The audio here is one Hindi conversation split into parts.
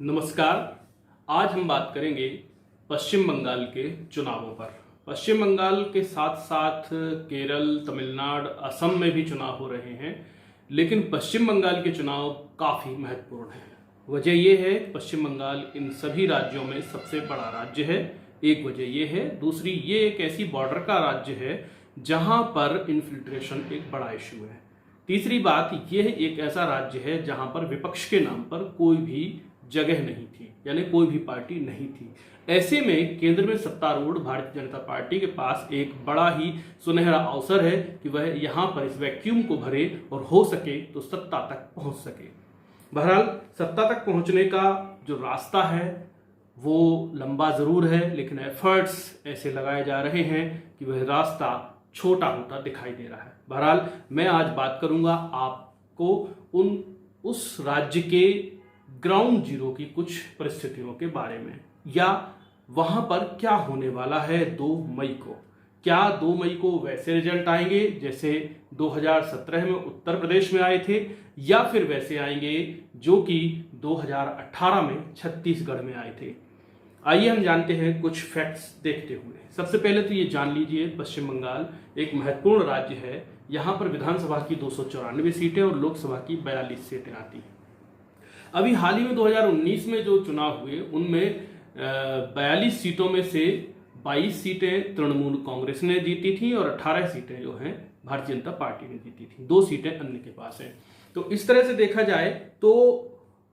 नमस्कार। आज हम बात करेंगे पश्चिम बंगाल के चुनावों पर। पश्चिम बंगाल के साथ साथ केरल, तमिलनाडु, असम में भी चुनाव हो रहे हैं, लेकिन पश्चिम बंगाल के चुनाव काफ़ी महत्वपूर्ण हैं। वजह यह है पश्चिम बंगाल इन सभी राज्यों में सबसे बड़ा राज्य है। एक वजह यह है। दूसरी, ये एक ऐसी बॉर्डर का राज्य है जहां पर इन्फिल्ट्रेशन एक बड़ा इशू है। तीसरी बात, यह एक ऐसा राज्य है जहां पर विपक्ष के नाम पर कोई भी जगह नहीं थी, यानी कोई भी पार्टी नहीं थी। ऐसे में केंद्र में सत्तारूढ़ भारतीय जनता पार्टी के पास एक बड़ा ही सुनहरा अवसर है कि वह यहां पर इस वैक्यूम को भरे और हो सके तो सत्ता तक पहुंच सके। बहरहाल, सत्ता तक पहुंचने का जो रास्ता है वो लंबा जरूर है, लेकिन एफर्ट्स ऐसे लगाए जा रहे हैं कि वह रास्ता छोटा होता दिखाई दे रहा है। बहरहाल, मैं आज बात करूंगा आपको उस राज्य के ग्राउंड जीरो की कुछ परिस्थितियों के बारे में, या वहां पर क्या होने वाला है 2 मई को। क्या 2 मई को वैसे रिजल्ट आएंगे जैसे 2017 में उत्तर प्रदेश में आए थे, या फिर वैसे आएंगे जो कि 2018 में छत्तीसगढ़ में आए थे। आइए हम जानते हैं कुछ फैक्ट्स देखते हुए। सबसे पहले तो ये जान लीजिए, पश्चिम बंगाल एक महत्वपूर्ण राज्य है। यहाँ पर विधानसभा की 294 सीटें और लोकसभा की 42 सीटें आती हैं। अभी हाल ही में 2019 में जो चुनाव हुए उनमें 42 सीटों में से 22 सीटें तृणमूल कांग्रेस ने जीती थी और 18 सीटें जो हैं भारतीय जनता पार्टी ने जीती थी। 2 सीटें अन्य के पास हैं। तो इस तरह से देखा जाए तो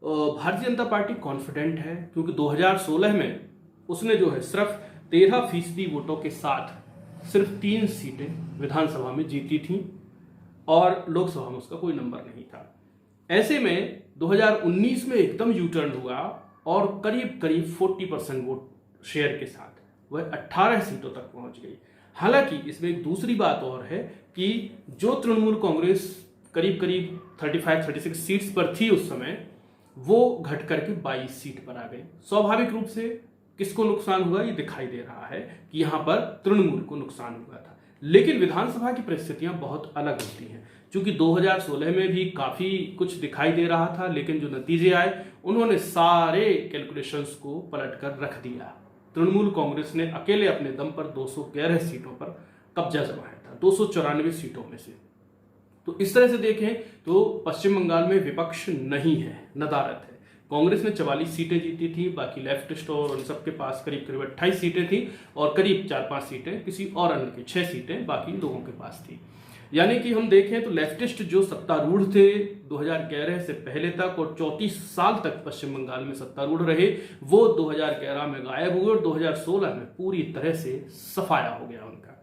भारतीय जनता पार्टी कॉन्फिडेंट है, क्योंकि 2016 में उसने जो है सिर्फ 13% वोटों के साथ सिर्फ 3 सीटें विधानसभा में जीती थी और लोकसभा में उसका कोई नंबर नहीं था। ऐसे में 2019 में एकदम यू टर्न हुआ और करीब 40% वोट शेयर के साथ वह 18 सीटों तक पहुंच गई। हालांकि इसमें एक दूसरी बात और है कि जो तृणमूल कांग्रेस करीब 35-36 सीट्स पर थी उस समय, वो घट करके 22 सीट पर आ गई। स्वाभाविक रूप से किसको नुकसान हुआ ये दिखाई दे रहा है कि यहां पर तृणमूल को नुकसान हुआ था। लेकिन विधानसभा की परिस्थितियां बहुत अलग होती हैं। चूंकि 2016 में भी काफी कुछ दिखाई दे रहा था, लेकिन जो नतीजे आए उन्होंने सारे कैलकुलेशंस को पलट कर रख दिया। तृणमूल कांग्रेस ने अकेले अपने दम पर 211 सीटों पर कब्जा जमाया था, 294 सीटों में से। तो इस तरह से देखें तो पश्चिम बंगाल में विपक्ष नहीं है, नदारत है। कांग्रेस ने 44 सीटें जीती थी, बाकी लेफ्टिस्ट और उन सबके पास करीब 28 सीटें थी और करीब 4-5 सीटें किसी और अन्य की, 6 सीटें बाकी लोगों के पास थी। यानी कि हम देखें तो लेफ्टिस्ट जो सत्तारूढ़ थे 2011 से पहले तक और 34 साल तक पश्चिम बंगाल में सत्तारूढ़ रहे, वो 2011 में गायब हुए और 2016 में पूरी तरह से सफाया हो गया उनका।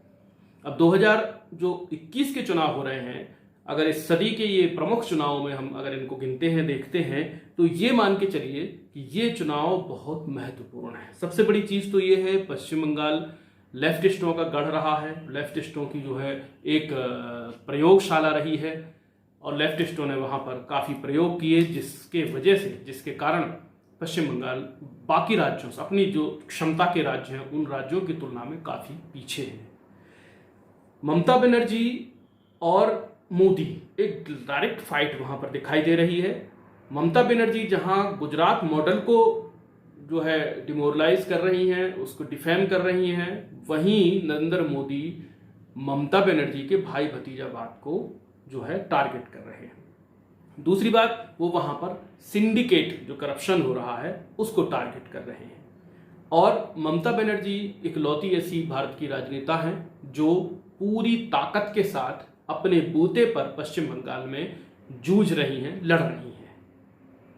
अब 2021 के चुनाव हो रहे हैं। अगर इस सदी के ये प्रमुख चुनावों में हम अगर इनको गिनते हैं, देखते हैं, तो ये मान के चलिए कि ये चुनाव बहुत महत्वपूर्ण है। सबसे बड़ी चीज तो ये है, पश्चिम बंगाल लेफ्टिस्टों का गढ़ रहा है। लेफ्टिस्टों की जो है एक प्रयोगशाला रही है और लेफ्टिस्टों ने वहां पर काफी प्रयोग किए, जिसके कारण पश्चिम बंगाल बाकी राज्यों से, अपनी जो क्षमता के राज्य हैं उन राज्यों की तुलना में काफी पीछे है। ममता बनर्जी और मोदी, एक डायरेक्ट फाइट वहां पर दिखाई दे रही है। ममता बनर्जी जहां गुजरात मॉडल को जो है डिमोरलाइज कर रही हैं, उसको डिफेम कर रही हैं, वहीं नरेंद्र मोदी ममता बनर्जी के भाई भतीजावाद को जो है टारगेट कर रहे हैं। दूसरी बात, वो वहां पर सिंडिकेट जो करप्शन हो रहा है उसको टारगेट कर रहे हैं। और ममता बनर्जी इकलौती ऐसी भारत की राजनेता हैं जो पूरी ताकत के साथ अपने बूते पर पश्चिम बंगाल में जूझ रही हैं, लड़ रही हैं।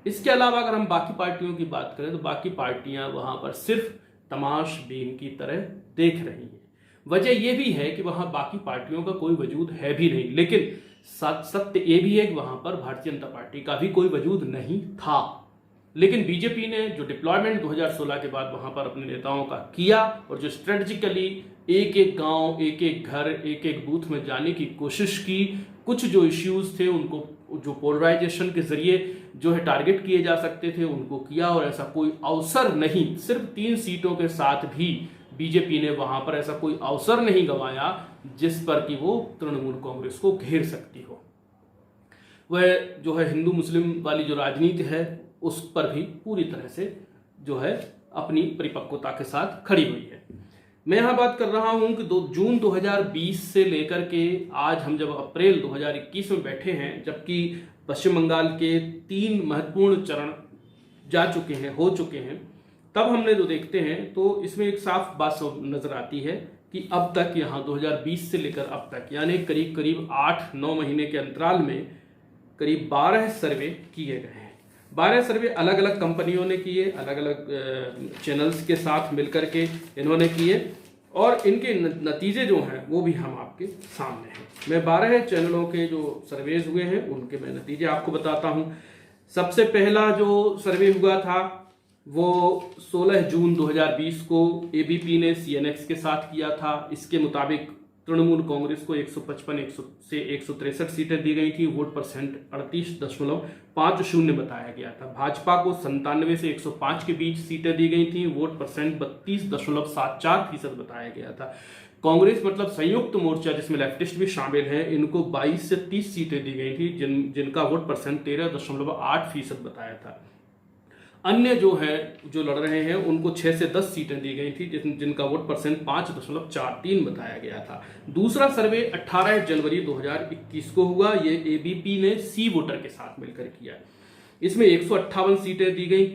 इसके अलावा अगर हम बाकी पार्टियों की बात करें तो बाकी पार्टियां वहां पर सिर्फ तमाशबीन की तरह देख रही हैं। वजह यह भी है कि वहां बाकी पार्टियों का कोई वजूद है भी नहीं, लेकिन सत्य ये भी है कि वहां पर भारतीय जनता पार्टी का भी कोई वजूद नहीं था। लेकिन बीजेपी ने जो डिप्लॉयमेंट 2016 के बाद वहां पर अपने नेताओं का किया और जो स्ट्रेटेजिकली एक एक गांव, एक एक घर, एक एक बूथ में जाने की कोशिश की, कुछ जो इश्यूज थे उनको जो पोलराइजेशन के जरिए जो है टारगेट किए जा सकते थे उनको किया, और ऐसा कोई अवसर नहीं, सिर्फ 3 सीटों के साथ भी बीजेपी ने वहां पर ऐसा कोई अवसर नहीं गंवाया जिस पर कि वो तृणमूल कांग्रेस को घेर सकती हो। वह जो है हिंदू मुस्लिम वाली जो राजनीति है उस पर भी पूरी तरह से जो है अपनी परिपक्वता के साथ खड़ी हुई है। मैं यहाँ बात कर रहा हूँ कि जून 2020 से लेकर के आज हम जब अप्रैल 2021 में बैठे हैं, जबकि पश्चिम बंगाल के 3 महत्वपूर्ण चरण हो चुके हैं, तब हमने जो देखते हैं तो इसमें एक साफ बात नजर आती है कि अब तक यहाँ 2020 से लेकर अब तक यानी करीब करीब 8-9 महीने के अंतराल में करीब 12 सर्वे किए गए हैं। 12 सर्वे अलग अलग कंपनियों ने किए, अलग अलग चैनल्स के साथ मिलकर के इन्होंने किए, और इनके नतीजे जो हैं वो भी हम आपके सामने हैं। मैं 12 चैनलों के जो सर्वेज हुए हैं उनके मैं नतीजे आपको बताता हूं। सबसे पहला जो सर्वे हुआ था वो 16 जून 2020 को एबीपी ने सीएनएक्स के साथ किया था। इसके मुताबिक तृणमूल कांग्रेस को 155 से 163 सीटें दी गई थी। वोट परसेंट 38.50 बताया गया था। भाजपा को 97 से 105 के बीच सीटें दी गई थी। वोट परसेंट 32.74% बताया गया था। कांग्रेस मतलब संयुक्त मोर्चा जिसमें लेफ्टिस्ट भी शामिल हैं, इनको 22 से 30 सीटें दी गई थी, जिनका वोट परसेंट 13.8% बताया था। अन्य जो लड़ रहे हैं उनको 6 से 10 सीटें दी गई थी, जिनका वोट परसेंट 5.43 बताया गया था। दूसरा सर्वे 18 जनवरी 2021 को हुआ। ये एबीपी ने सी वोटर के साथ मिलकर किया। इसमें 158 सीटें दी गई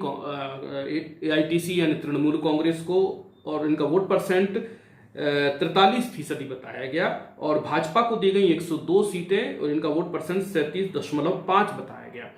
एआईटीसी यानी तृणमूल कांग्रेस को, और इनका वोट परसेंट 43% बताया गया। और भाजपा को दी गई 102 सीटें और इनका वोट परसेंट 37.5 बताया गया।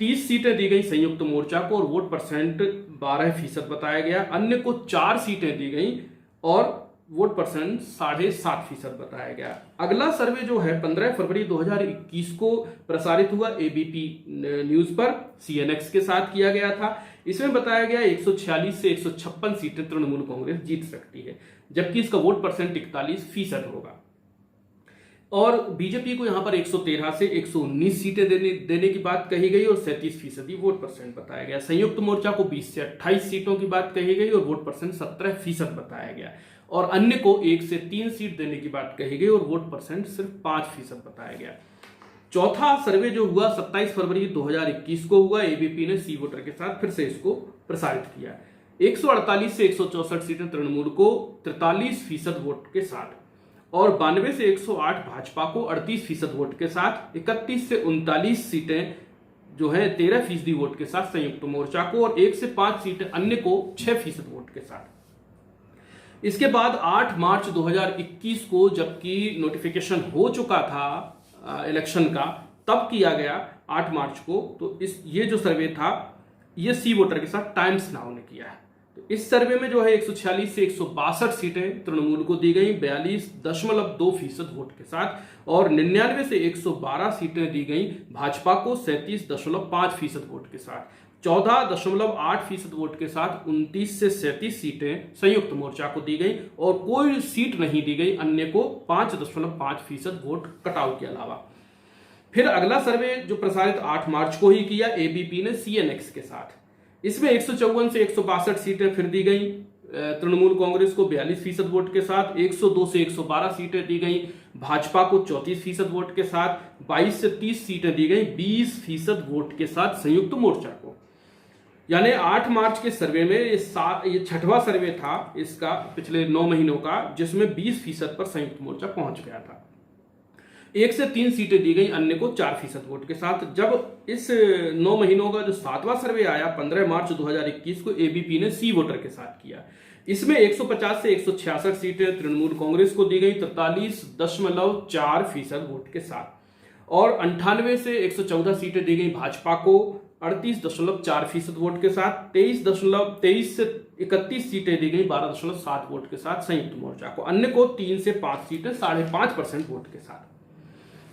30 सीटें दी गई संयुक्त मोर्चा को और वोट परसेंट 12% बताया गया। अन्य को 4 सीटें दी गई और वोट परसेंट 7.5% बताया गया। अगला सर्वे जो है 15 फरवरी 2021 को प्रसारित हुआ एबीपी न्यूज पर, सीएनएक्स के साथ किया गया था। इसमें बताया गया 146 से 156 सीटें तृणमूल कांग्रेस जीत सकती है, जबकि इसका वोट परसेंट 41% होगा। और बीजेपी को यहां पर 113 से 119 सीटें देने की बात कही गई और 37% वोट परसेंट बताया गया। संयुक्त मोर्चा को 20 से 28 सीटों की बात कही गई और वोट परसेंट 17% बताया गया। और अन्य को 1 से 3 सीट देने की बात कही गई और वोट परसेंट सिर्फ 5% बताया गया। चौथा सर्वे जो हुआ 27 फरवरी 2021 को हुआ। एबीपी ने सी वोटर के साथ फिर से इसको प्रसारित किया। 148 से 164 सीटें तृणमूल को 43% वोट के साथ, और 92 से 108 भाजपा को 38% वोट के साथ, 31 से 39 सीटें जो है 13% वोट के साथ संयुक्त मोर्चा को, और 1 से 5 सीटें अन्य को 6% वोट के साथ। इसके बाद 8 मार्च 2021 को जबकि नोटिफिकेशन हो चुका था इलेक्शन का, तब किया गया 8 मार्च को। तो ये जो सर्वे था ये सी वोटर के साथ टाइम्स नाउ ने किया है। तो इस सर्वे में जो है 146 से 162 सीटें तृणमूल को दी गई 42.2% वोट के साथ, और 99 से 112 सीटें दी गई भाजपा को 37.5% वोट के साथ। 14.8% वोट के साथ 29 से 37 सीटें संयुक्त मोर्चा को दी गई और कोई सीट नहीं दी गई अन्य को 5.5% वोट कटाव के अलावा। फिर अगला सर्वे जो प्रसारित 8 मार्च को ही किया एबीपी ने सीएनएक्स के साथ। इसमें 154 से 162 सीटें फिर दी गई तृणमूल कांग्रेस को 42% वोट के साथ। 102 से 112 सीटें दी गई भाजपा को 34% वोट के साथ। 22 से 30 सीटें दी गई 20% वोट के साथ संयुक्त मोर्चा को। यानी 8 मार्च के सर्वे में ये छठवां सर्वे था इसका पिछले 9 महीनों का, जिसमें 20% पर संयुक्त मोर्चा पहुंच गया था। 1 से 3 सीटें दी गई अन्य को 4% वोट के साथ। जब इस 9 महीनों का जो 7वां सर्वे आया 15 मार्च 2021 को एबीपी ने सी वोटर के साथ किया। इसमें 150 से 166 सीटें तृणमूल कांग्रेस को दी गई 43.4% वोट के साथ, और 98 से 114 सीटें दी गई भाजपा को 38.4% वोट के साथ। 23 से 31 सीटें दी गई 12.7 वोट के साथ संयुक्त मोर्चा को। अन्य को 3 से 5 सीटें 5.5% वोट के साथ।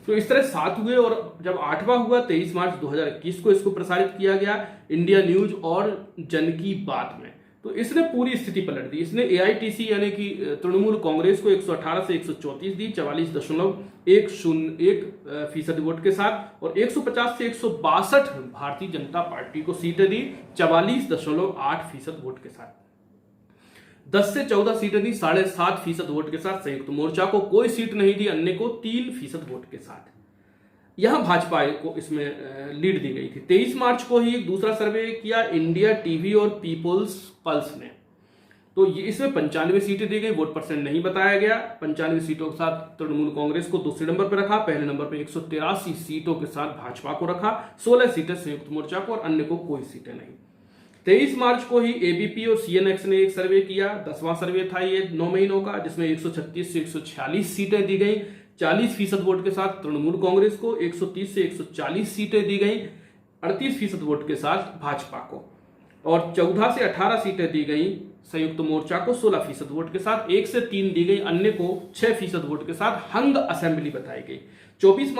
तो इस तरह 7 हुए, और जब 8वां हुआ 23 मार्च 2021 को इसको प्रसारित किया गया इंडिया न्यूज और जन की बात में। तो इसने पूरी स्थिति पलट दी। इसने एआईटीसी यानी कि तृणमूल कांग्रेस को 118 से 134 दी 44.101% वोट के साथ, और 150 से 162 भारतीय जनता पार्टी को सीटें दी 44.8% वोट के साथ। 10 से 14 सीटें दी 7.5% वोट के साथ संयुक्त मोर्चा को। कोई सीट नहीं दी अन्य को 3% वोट के साथ। यहां भाजपा को इसमें लीड दी गई थी। 23 मार्च को ही दूसरा सर्वे किया इंडिया टीवी और पीपुल्स पल्स ने, तो ये इसमें 95 सीटें दी गई, वोट परसेंट नहीं बताया गया। 95 सीटों के साथ तृणमूल कांग्रेस को दूसरे नंबर पर रखा, पहले नंबर पर 183 सीटों के साथ भाजपा को रखा, 16 सीटें संयुक्त मोर्चा को और अन्य को कोई सीटें नहीं। 23 मार्च को ही एबीपी और सीएनएक्स ने एक सर्वे किया, 10वां सर्वे था ये 9 महीनों का, जिसमें 136 से 146 सीटें दी गई। 40% वोट के साथ तृणमूल कांग्रेस को, 130 से 140 सीटें दी गई 38% वोट के साथ भाजपा को, और 14 से 18 सीटें दी गई संयुक्त मोर्चा को 16% वोट के साथ, 1 से 3 दी गई अन्य को 6% वोट के साथ। हंग असेंबली बताई गई। 24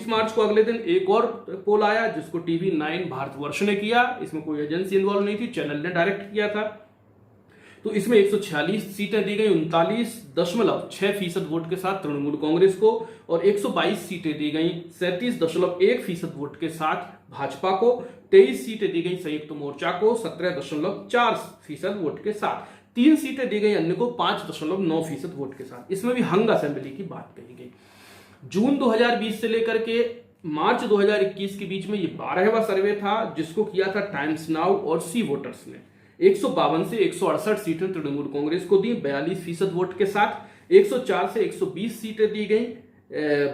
मार्च को अगले दिन एक और पोल आया जिसको टीवी 9 भारतवर्ष ने किया। इसमें कोई एजेंसी इन्वॉल्व नहीं थी, चैनल ने डायरेक्ट किया था। तो इसमें 146 सीटें दी गई 39.6% वोट के साथ तृणमूल कांग्रेस को, और 122 सीटें दी गई 37.1% वोट के साथ भाजपा को। 23 सीटें दी गई संयुक्त मोर्चा को 17.4% वोट के साथ। 3 सीटें दी गई अन्य को 5.9% वोट के साथ। इसमें भी हंग असेंबली की बात कही गई। जून 2020 से लेकर के मार्च 2021 के बीच में ये 12वां सर्वे था जिसको किया था टाइम्स नाउ और सी वोटर्स ने। 152 से 168 सीटें तृणमूल कांग्रेस को दी 42% वोट के साथ। 104 से 120 सीटें दी गई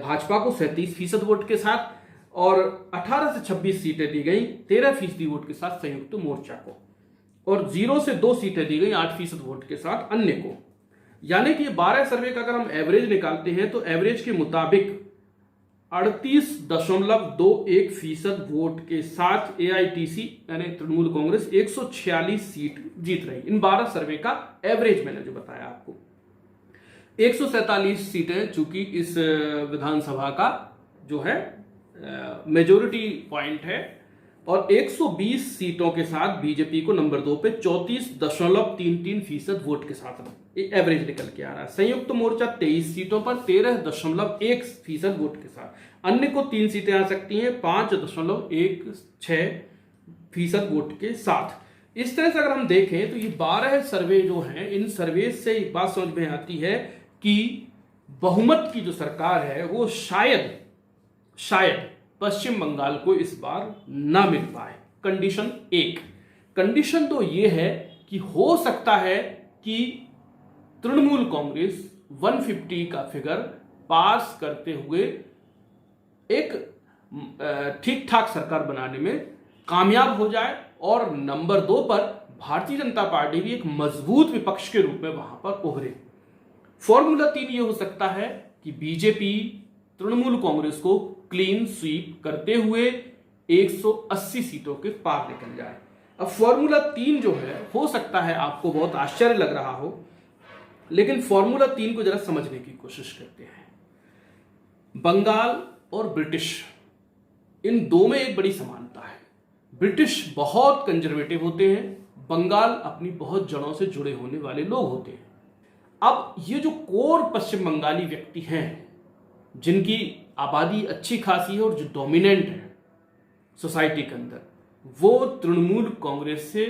भाजपा को 37% वोट के साथ, और 18 से 26 सीटें दी गई 13% वोट के साथ संयुक्त मोर्चा को, और 0 से 2 सीटें दी गई 8% वोट के साथ अन्य को। यानी कि 12 सर्वे का अगर हम एवरेज निकालते हैं तो एवरेज के मुताबिक 38.21% वोट के साथ एआईटीसी यानी तृणमूल कांग्रेस 146 सीट जीत रही। इन 12 सर्वे का एवरेज मैंने जो बताया आपको। 147 सीटें चूंकि इस विधानसभा का जो है मेजोरिटी पॉइंट है, और 120 सीटों के साथ बीजेपी को नंबर 2 पे 34.33% वोट के साथ एवरेज निकल के आ रहा है। संयुक्त मोर्चा 23 सीटों पर 13.1% वोट के साथ, अन्य को 3 सीटें आ सकती हैं 5.16% वोट के साथ। इस तरह से अगर हम देखें तो ये 12 सर्वे जो हैं, इन सर्वे से एक बात समझ में आती है कि बहुमत की जो सरकार है वो शायद पश्चिम बंगाल को इस बार ना मिल पाए। कंडीशन 1। कंडीशन 2 ये है कि हो सकता है कि तृणमूल कांग्रेस 150 का फिगर पास करते हुए एक ठीक ठाक सरकार बनाने में कामयाब हो जाए, और नंबर 2 पर भारतीय जनता पार्टी भी एक मजबूत विपक्ष के रूप में वहां पर उभरे। फॉर्मूला 3 ये हो सकता है कि बीजेपी तृणमूल कांग्रेस को क्लीन स्वीप करते हुए 180 सीटों के पार निकल जाए। अब फॉर्मूला 3 जो है, हो सकता है आपको बहुत आश्चर्य लग रहा हो, लेकिन फॉर्मूला 3 को जरा समझने की कोशिश करते हैं। बंगाल और ब्रिटिश, इन दो में एक बड़ी समानता है। ब्रिटिश बहुत कंजर्वेटिव होते हैं, बंगाल अपनी बहुत जड़ों से जुड़े होने वाले लोग होते हैं। अब ये जो कोर पश्चिम बंगाली व्यक्ति हैं जिनकी आबादी अच्छी खासी है और जो डोमिनेंट है सोसाइटी के अंदर, वो तृणमूल कांग्रेस से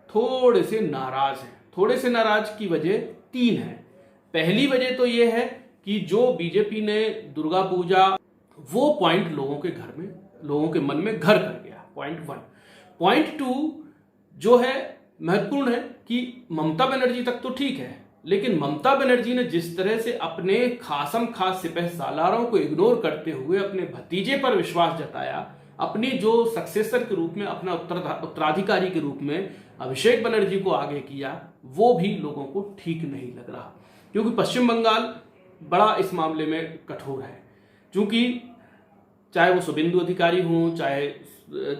थोड़े से नाराज हैं। थोड़े से नाराज की वजह 3 है। पहली वजह तो ये है कि जो बीजेपी ने दुर्गा पूजा, वो पॉइंट लोगों के मन में घर कर गया, पॉइंट 1। पॉइंट 2 जो है महत्वपूर्ण है कि ममता बनर्जी तक तो ठीक है, लेकिन ममता बनर्जी ने जिस तरह से अपने खासम खास सिपह सालारों को इग्नोर करते हुए अपने भतीजे पर विश्वास जताया, अपनी जो सक्सेसर के रूप में, अपना उत्तराधिकारी के रूप में अभिषेक बनर्जी को आगे किया, वो भी लोगों को ठीक नहीं लग रहा। क्योंकि पश्चिम बंगाल बड़ा इस मामले में कठोर है, क्योंकि चाहे वो शुभेंदु अधिकारी हों, चाहे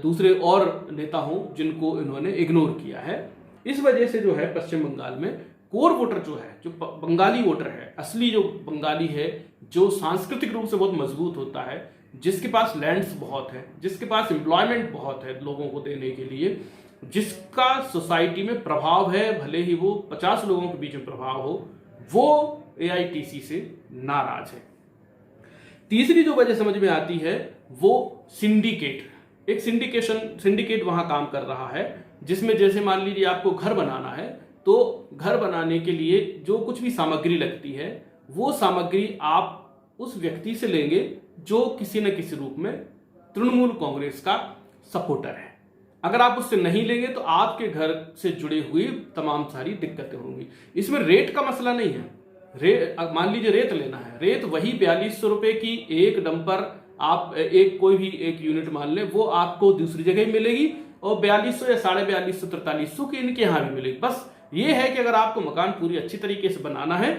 दूसरे और नेता हों जिनको इन्होंने इग्नोर किया है। इस वजह से जो है पश्चिम बंगाल में कोर वोटर जो है, जो बंगाली वोटर है, असली जो बंगाली है, जो सांस्कृतिक रूप से बहुत मजबूत होता है, जिसके पास लैंड्स बहुत है, जिसके पास एम्प्लॉयमेंट बहुत है लोगों को देने के लिए, जिसका सोसाइटी में प्रभाव है, भले ही वो 50 लोगों के बीच में प्रभाव हो, वो एआईटीसी से नाराज है। तीसरी जो वजह समझ में आती है वो सिंडिकेट, एक सिंडिकेट वहां काम कर रहा है, जिसमें जैसे मान लीजिए आपको घर बनाना है, तो घर बनाने के लिए जो कुछ भी सामग्री लगती है, वो सामग्री आप उस व्यक्ति से लेंगे जो किसी न किसी रूप में तृणमूल कांग्रेस का सपोर्टर है। अगर आप उससे नहीं लेंगे तो आपके घर से जुड़ी हुई तमाम सारी दिक्कतें होंगी। इसमें रेट का मसला नहीं है। मान लीजिए रेत लेना है, रेत वही 4200 रुपए की एक डंपर, आप एक कोई भी एक यूनिट मान लें, वो आपको दूसरी जगह मिलेगी और 4200 या 4250 4300 की इनके यहां भी मिलेगी। बस ये है कि अगर आपको मकान पूरी अच्छी तरीके से बनाना है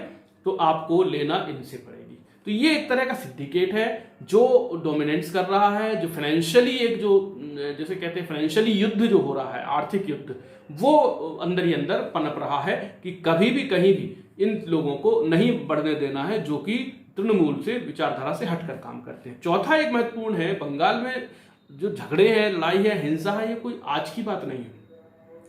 तो आपको लेना इनसे पड़ेगी। तो ये एक तरह का सिंडिकेट है जो डोमिनेंस कर रहा है, जो फाइनेंशियली एक जो जैसे कहते हैं फाइनेंशियली युद्ध जो हो रहा है, आर्थिक युद्ध, वो अंदर ही अंदर पनप रहा है कि कभी भी कहीं भी इन लोगों को नहीं बढ़ने देना है जो कि तृणमूल से विचारधारा से हटकर काम करते हैं। चौथा एक महत्वपूर्ण है, बंगाल में जो झगड़े हैं, लड़ाई है, हिंसा है, ये कोई आज की बात नहीं है।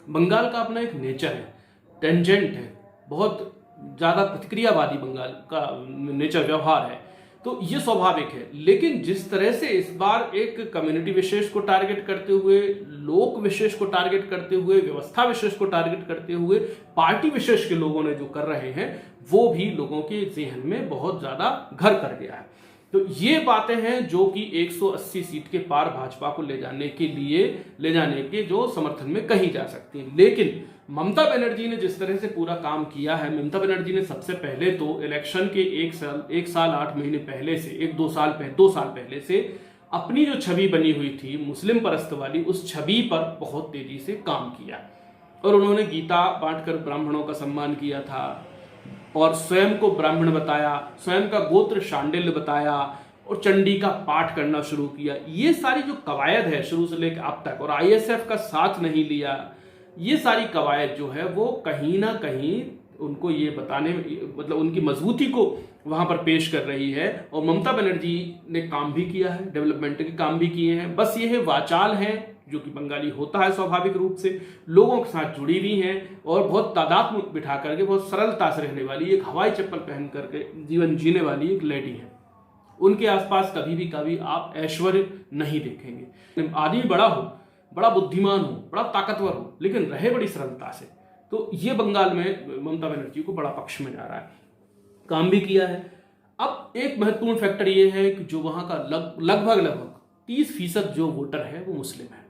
बंगाल का अपना एक नेचर है, टेंजेंट है, बहुत ज्यादा प्रतिक्रियावादी बंगाल का नेचर, व्यवहार है, तो ये स्वाभाविक है। लेकिन जिस तरह से इस बार एक कम्युनिटी विशेष को टारगेट करते हुए, लोक विशेष को टारगेट करते हुए, व्यवस्था विशेष को टारगेट करते हुए पार्टी विशेष के लोगों ने जो कर रहे हैं, वो भी लोगों के ज़हन में बहुत ज्यादा घर कर गया है। तो ये बातें हैं जो कि 180 सीट के पार भाजपा को ले जाने के जो समर्थन में कही जा सकती हैं। लेकिन ममता बनर्जी ने जिस तरह से पूरा काम किया है, ममता बनर्जी ने सबसे पहले तो इलेक्शन के एक साल 8 महीने पहले से, 2 साल पहले से अपनी जो छवि बनी हुई थी मुस्लिम परस्त वाली, उस छवि पर बहुत तेजी से काम किया और उन्होंने गीता बांटकर ब्राह्मणों का सम्मान किया था और स्वयं को ब्राह्मण बताया, स्वयं का गोत्र शांडिल्य बताया और चंडी का पाठ करना शुरू किया। ये सारी जो कवायद है शुरू से लेकर अब तक, और आईएसएफ का साथ नहीं लिया, ये सारी कवायद जो है वो कहीं ना कहीं उनको ये बताने में, मतलब उनकी मजबूती को वहां पर पेश कर रही है। और ममता बनर्जी ने काम भी किया है, डेवलपमेंट के काम भी किए हैं। बस ये है वाचाल है, जो कि बंगाली होता है स्वाभाविक रूप से, लोगों के साथ जुड़ी हुई हैं और बहुत तादाद में बिठा करके बहुत सरलता से रहने वाली, एक हवाई चप्पल पहन करके जीवन जीने वाली एक लेडी है। उनके आसपास कभी आप ऐश्वर्य नहीं देखेंगे। आदमी बड़ा हो, बड़ा बुद्धिमान हो, बड़ा ताकतवर हो, लेकिन रहे बड़ी सरलता से। तो ये बंगाल में ममता बनर्जी को बड़ा पक्ष में जा रहा है, काम भी किया है। अब एक महत्वपूर्ण फैक्टर ये है कि जो वहां का लगभग 30% जो वोटर है वो मुस्लिम है।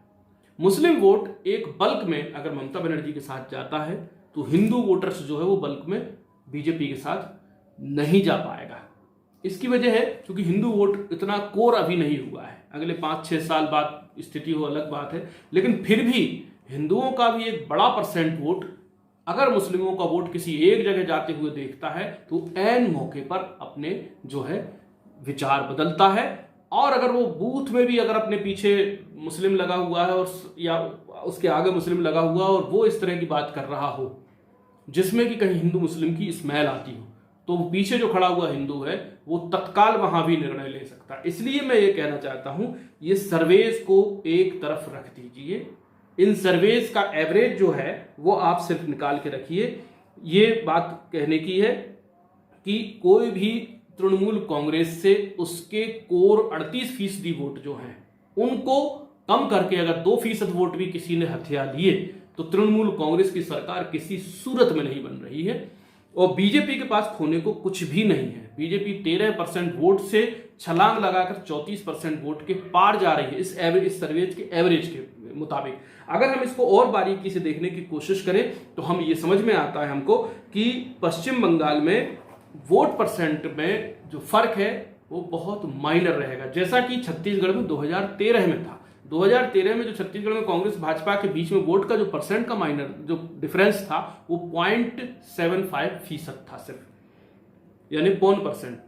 मुस्लिम वोट एक बल्क में अगर ममता बनर्जी के साथ जाता है तो हिंदू वोटर्स जो है वो बल्क में बीजेपी के साथ नहीं जा पाएगा। इसकी वजह है क्योंकि हिंदू वोट इतना कोर अभी नहीं हुआ है, अगले 5-6 साल बाद स्थिति हो अलग बात है। लेकिन फिर भी हिंदुओं का भी एक बड़ा % वोट अगर मुस्लिमों का वोट किसी एक जगह जाते हुए देखता है तो ऐन मौके पर अपने जो है विचार बदलता है। और अगर वो बूथ में भी अगर अपने पीछे मुस्लिम लगा हुआ है और या उसके आगे मुस्लिम लगा हुआ और वो इस तरह की बात कर रहा हो जिसमें कि कहीं हिंदू मुस्लिम की स्मेल आती हो, तो वो पीछे जो खड़ा हुआ हिंदू है वो तत्काल वहां भी निर्णय ले सकता है। इसलिए मैं ये कहना चाहता हूं, ये सर्वेज को एक तरफ रख दीजिए, इन सर्वेज का एवरेज जो है वो आप सिर्फ निकाल के रखिए। ये बात कहने की है कि कोई भी तृणमूल कांग्रेस से उसके कोर 38% वोट जो हैं उनको कम करके अगर 2% वोट भी किसी ने हथिया लिए तो तृणमूल कांग्रेस की सरकार किसी सूरत में नहीं बन रही है। और बीजेपी के पास खोने को कुछ भी नहीं है। बीजेपी 13% वोट से छलांग लगाकर 34% वोट के पार जा रही है इस सर्वेज के एवरेज के मुताबिक। अगर हम इसको और बारीकी से देखने की कोशिश करें तो हम ये समझ में आता है हमको कि पश्चिम बंगाल में वोट % में जो फर्क है वो बहुत माइनर रहेगा, जैसा कि छत्तीसगढ़ में 2013 में था। 2013 में जो छत्तीसगढ़ में कांग्रेस भाजपा के बीच में वोट का जो % का माइनर जो डिफरेंस था वो 0.75% था सिर्फ, यानी 0.1%।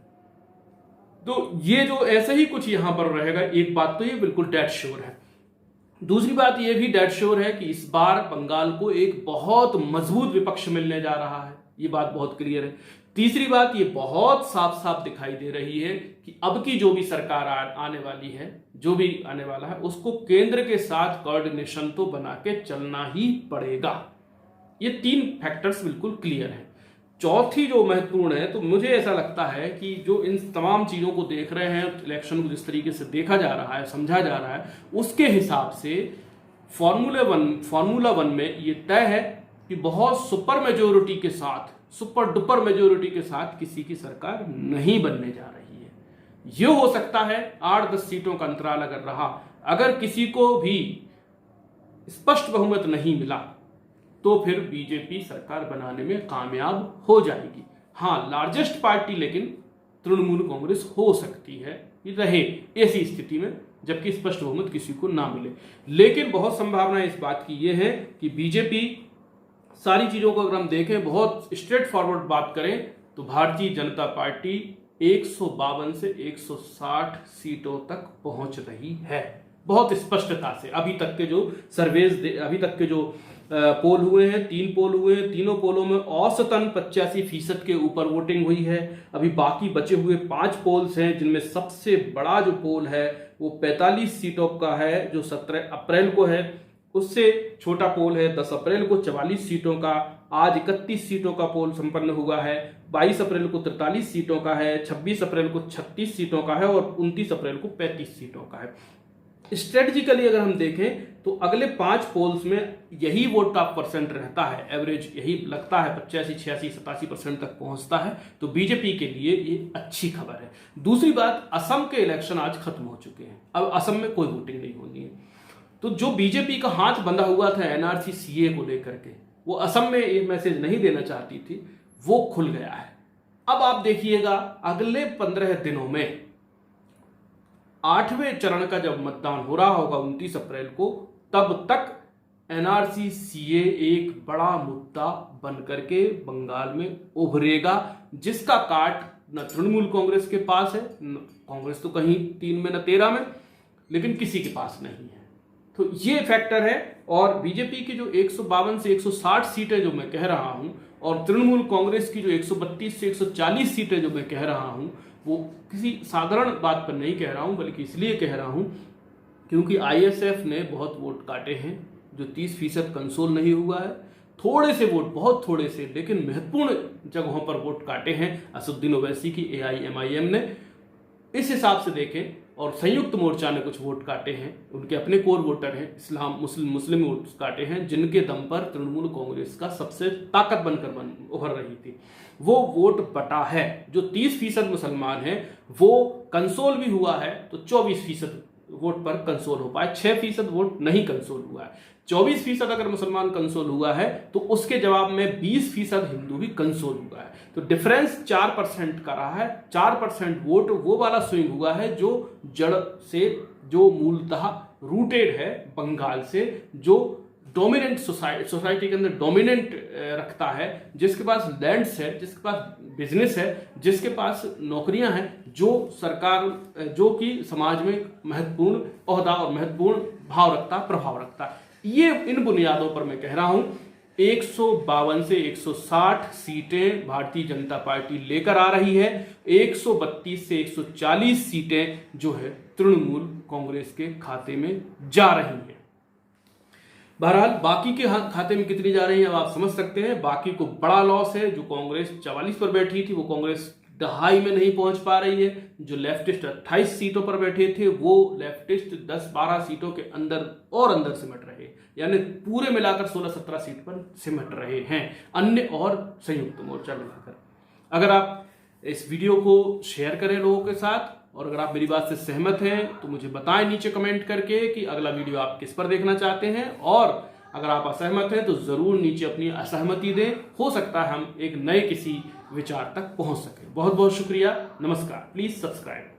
तो ये जो ऐसे ही कुछ यहां पर रहेगा, एक बात तो ये बिल्कुल डेड श्योर है। दूसरी बात ये भी डेड श्योर है कि इस बार बंगाल को एक बहुत मजबूत विपक्ष मिलने जा रहा है, ये बात बहुत क्लियर है। तीसरी बात ये बहुत साफ साफ दिखाई दे रही है कि अब की जो भी सरकार आने वाली है, जो भी आने वाला है, उसको केंद्र के साथ कोऑर्डिनेशन तो बना के चलना ही पड़ेगा। ये 3 फैक्टर्स बिल्कुल क्लियर हैं। चौथी जो महत्वपूर्ण है, तो मुझे ऐसा लगता है कि जो इन तमाम चीजों को देख रहे हैं, इलेक्शन को जिस तरीके से देखा जा रहा है, समझा जा रहा है, उसके हिसाब से फॉर्मूला 1 में ये तय है कि बहुत सुपर मेजोरिटी के साथ, सुपर डुपर मेजोरिटी के साथ किसी की सरकार नहीं बनने जा रही है। ये हो सकता है 8-10 सीटों का अंतराल अगर रहा, अगर किसी को भी स्पष्ट बहुमत नहीं मिला तो फिर बीजेपी सरकार बनाने में कामयाब हो जाएगी। हाँ, लार्जेस्ट पार्टी लेकिन तृणमूल कांग्रेस हो सकती है रहे ऐसी स्थिति में, जबकि स्पष्ट बहुमत किसी को ना मिले। लेकिन बहुत संभावना इस बात की यह है कि बीजेपी, सारी चीजों को अगर हम देखें, बहुत स्ट्रेट फॉरवर्ड बात करें तो भारतीय जनता पार्टी 152 से 160 सीटों तक पहुंच रही है बहुत स्पष्टता से। अभी तक के जो सर्वेज, अभी तक के जो पोल हुए हैं, 3 पोल हुए हैं, तीनों पोलों में औसतन 85% के ऊपर वोटिंग हुई है। अभी बाकी बचे हुए 5 पोल्स हैं, जिनमें सबसे बड़ा जो पोल है वो 45 सीटों का है जो 17 अप्रैल को है। उससे छोटा पोल है 10 अप्रैल को 44 सीटों का। आज 31 सीटों का पोल संपन्न हुआ है। 22 अप्रैल को 43 सीटों का है, 26 अप्रैल को 36 सीटों का है और 29 अप्रैल को 35 सीटों का है। स्ट्रेटजिकली अगर हम देखें तो अगले 5 पोल्स में यही वोट का परसेंट रहता है, एवरेज यही लगता है 85, 86, 87% तक पहुंचता है। तो बीजेपी के लिए ये अच्छी खबर है। दूसरी बात, असम के इलेक्शन आज खत्म हो चुके हैं, अब असम में कोई वोटिंग नहीं होनी है। तो जो बीजेपी का हाथ बंधा हुआ था एनआरसी सीए को लेकर के, वो असम में ये मैसेज नहीं देना चाहती थी, वो खुल गया है। अब आप देखिएगा अगले 15 दिनों में 8वें चरण का जब मतदान हो रहा होगा 29 अप्रैल को, तब तक एनआरसी सीए एक बड़ा मुद्दा बन करके बंगाल में उभरेगा, जिसका काट न तृणमूल कांग्रेस के पास है, कांग्रेस तो कहीं 3 में न 13 में, लेकिन किसी के पास नहीं है। तो ये फैक्टर है। और बीजेपी की जो 152 से 160 सीटें जो मैं कह रहा हूं, और तृणमूल कांग्रेस की जो 132 से 140 सीटें जो मैं कह रहा हूं, वो किसी साधारण बात पर नहीं कह रहा हूं, बल्कि इसलिए कह रहा हूं क्योंकि आईएसएफ ने बहुत वोट काटे हैं जो 30% कंसोल नहीं हुआ है। थोड़े से वोट, बहुत थोड़े से, लेकिन महत्वपूर्ण जगहों पर वोट काटे हैं असदुद्दीन ओवैसी की एआईएमआईएम ने। इस हिसाब से देखें, और संयुक्त मोर्चा ने कुछ वोट काटे हैं, उनके अपने कोर वोटर हैं, इस्लाम मुस्लिम वोट काटे हैं, जिनके दम पर तृणमूल कांग्रेस का सबसे ताकत बनकर उभर रही थी। वो वोट बटा है। जो 30% मुसलमान हैं वो कंसोल भी हुआ है तो 24% वोट पर कंसोल हो पाए, 6% वोट नहीं कंसोल हुआ है। 24% अगर मुसलमान कंसोल हुआ है तो उसके जवाब में 20% हिंदू भी कंसोल हुआ है। तो डिफरेंस 4% का रहा है। 4% वोट वो वाला स्विंग हुआ है जो जड़ से, जो मूलतः रूटेड है बंगाल से, जो डोमिनेंट सोसाइटी के अंदर डोमिनेंट रखता है, जिसके पास लैंड्स है, जिसके पास बिजनेस है, जिसके पास नौकरियां हैं, जो सरकार, जो कि समाज में महत्वपूर्ण ओहदा और महत्वपूर्ण भाव रखता, प्रभाव रखता। ये इन बुनियादों पर मैं कह रहा हूं 152 से 160 सीटें भारतीय जनता पार्टी लेकर आ रही है। 132 से 140 सीटें जो है तृणमूल कांग्रेस के खाते में जा रही हैं। बहरहाल बाकी के खाते में कितनी जा रही है अब आप समझ सकते हैं। बाकी को बड़ा लॉस है। जो कांग्रेस 44 पर बैठी थी वो कांग्रेस 2.5 में नहीं पहुंच पा रही है। जो लेफ्टिस्ट 28 सीटों पर बैठे थे वो लेफ्टिस्ट 10-12 सीटों के अंदर और अंदर सिमट रहे, यानी पूरे मिलाकर 16-17 सीट पर सिमट रहे हैं, अन्य और संयुक्त मोर्चा मिलाकर। अगर आप इस वीडियो को शेयर करें लोगों के साथ, और अगर आप मेरी बात से सहमत हैं तो मुझे बताएं नीचे कमेंट करके कि अगला वीडियो आप किस पर देखना चाहते हैं, और अगर आप असहमत हैं तो जरूर नीचे अपनी असहमति दें। हो सकता है हम एक नए किसी विचार तक पहुंच सके। बहुत बहुत शुक्रिया, नमस्कार। Please subscribe.